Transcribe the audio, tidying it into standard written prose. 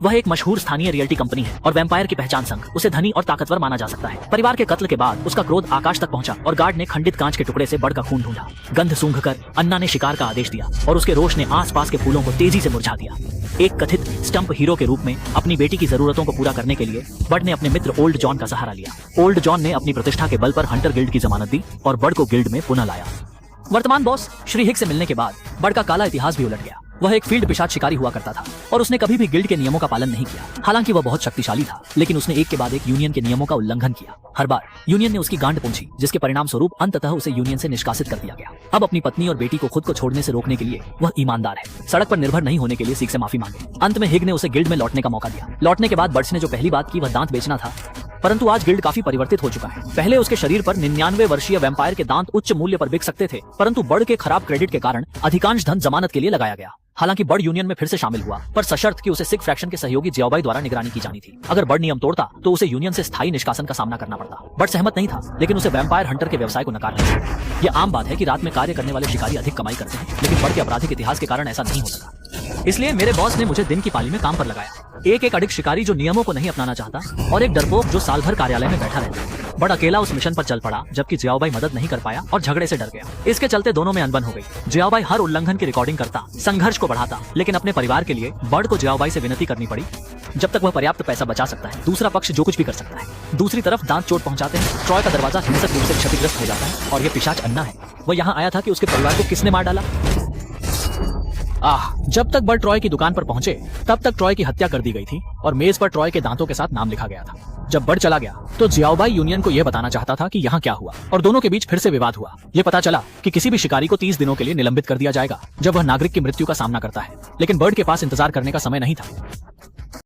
वह एक मशहूर स्थानीय रियल्टी कंपनी है और वैम्पायर की पहचान संग उसे धनी और ताकतवर माना जा सकता है। परिवार के कत्ल के बाद उसका क्रोध आकाश तक पहुंचा और गार्ड ने खंडित कांच के टुकड़े से बर्ड का खून ढूंढा। गंध सूंघकर अन्ना ने शिकार का आदेश दिया और उसके रोष ने आसपास के फूलों को तेजी से मुरझा दिया। एक कथित स्टंप हीरो के रूप में अपनी बेटी की जरूरतों को पूरा करने के लिए बर्ड ने अपने मित्र ओल्ड जॉन का सहारा लिया। ओल्ड जॉन ने अपनी प्रतिष्ठा के बल पर हंटर गिल्ड की जमानत दी और बर्ड को गिल्ड में पुनः लाया। वर्तमान बॉस श्री हिक से मिलने के बाद बर्ड का काला इतिहास भी उलट गया। वह एक फील्ड पिशाच शिकारी हुआ करता था और उसने कभी भी गिल्ड के नियमों का पालन नहीं किया। हालांकि वह बहुत शक्तिशाली था, लेकिन उसने एक के बाद एक यूनियन के नियमों का उल्लंघन किया। हर बार यूनियन ने उसकी गांड पूंछी, जिसके परिणाम स्वरूप अंततः उसे यूनियन से निष्कासित कर दिया गया। अब अपनी पत्नी और बेटी को खुद को छोड़ने से रोकने के लिए वह ईमानदार है। सड़क पर निर्भर नहीं होने के लिए सीख से माफी मांगे। अंत में हिग ने उसे गिल्ड में लौटने का मौका दिया। लौटने के बाद बर्ड्स ने जो पहली बात की वह दांत बेचना था, परंतु आज गिल्ड काफी परिवर्तित हो चुका है। पहले उसके शरीर पर 99 वर्षीय वैम्पायर के दांत उच्च मूल्य पर बिक सकते थे, परंतु बर्ड के खराब क्रेडिट के कारण अधिकांश धन जमानत के लिए लगाया गया। हालांकि बर्ड यूनियन में फिर से शामिल हुआ, पर सशर्त कि उसे सिख फ्रैक्शन के सहयोगी जियाओबाई द्वारा निगरानी की जानी थी। अगर बर्ड नियम तोड़ता तो उसे यूनियन से स्थायी निष्कासन का सामना करना पड़ता। बर्ड सहमत नहीं था, लेकिन उसे वैम्पायर हंटर के व्यवसाय को नकारना था। यह आम बात है कि रात में कार्य करने वाले शिकारी अधिक कमाई करते हैं, लेकिन बर्ड के आपराधिक इतिहास के कारण ऐसा नहीं हो सका। इसलिए मेरे बॉस ने मुझे दिन की पाली में काम पर लगाया। एक अड़िग शिकारी जो नियमों को नहीं अपनाना चाहता और एक डरपोक जो साल भर कार्यालय में बैठा रहता। बर्ड अकेला उस मिशन पर चल पड़ा, जबकि जियाओबाई मदद नहीं कर पाया और झगड़े से डर गया। इसके चलते दोनों में अनबन हो गई। जियाओबाई हर उल्लंघन की रिकॉर्डिंग करता, संघर्ष को बढ़ाता, लेकिन अपने परिवार के लिए बर्ड को जियाओबाई से विनती करनी पड़ी जब तक वह पर्याप्त पैसा बचा सकता है। दूसरा पक्ष जो कुछ भी कर सकता है। दूसरी तरफ दांत चोट पहुंचाते हैं, ट्रॉय का दरवाजा हिंसक रूप से क्षतिग्रस्त हो जाता है और यह पिशाच अन्ना है। वह यहाँ आया था कि उसके परिवार को किसने मार डाला। जब तक बर्ड ट्रॉय की दुकान पर पहुंचे तब तक ट्रॉय की हत्या कर दी गई थी और मेज पर ट्रॉय के दांतों के साथ नाम लिखा गया था। जब बर्ड चला गया तो जियाओबाई यूनियन को यह बताना चाहता था कि यहाँ क्या हुआ और दोनों के बीच फिर से विवाद हुआ। यह पता चला कि किसी भी शिकारी को 30 दिनों के लिए निलंबित कर दिया जाएगा जब वह नागरिक की मृत्यु का सामना करता है, लेकिन बर्ड के पास इंतजार करने का समय नहीं था।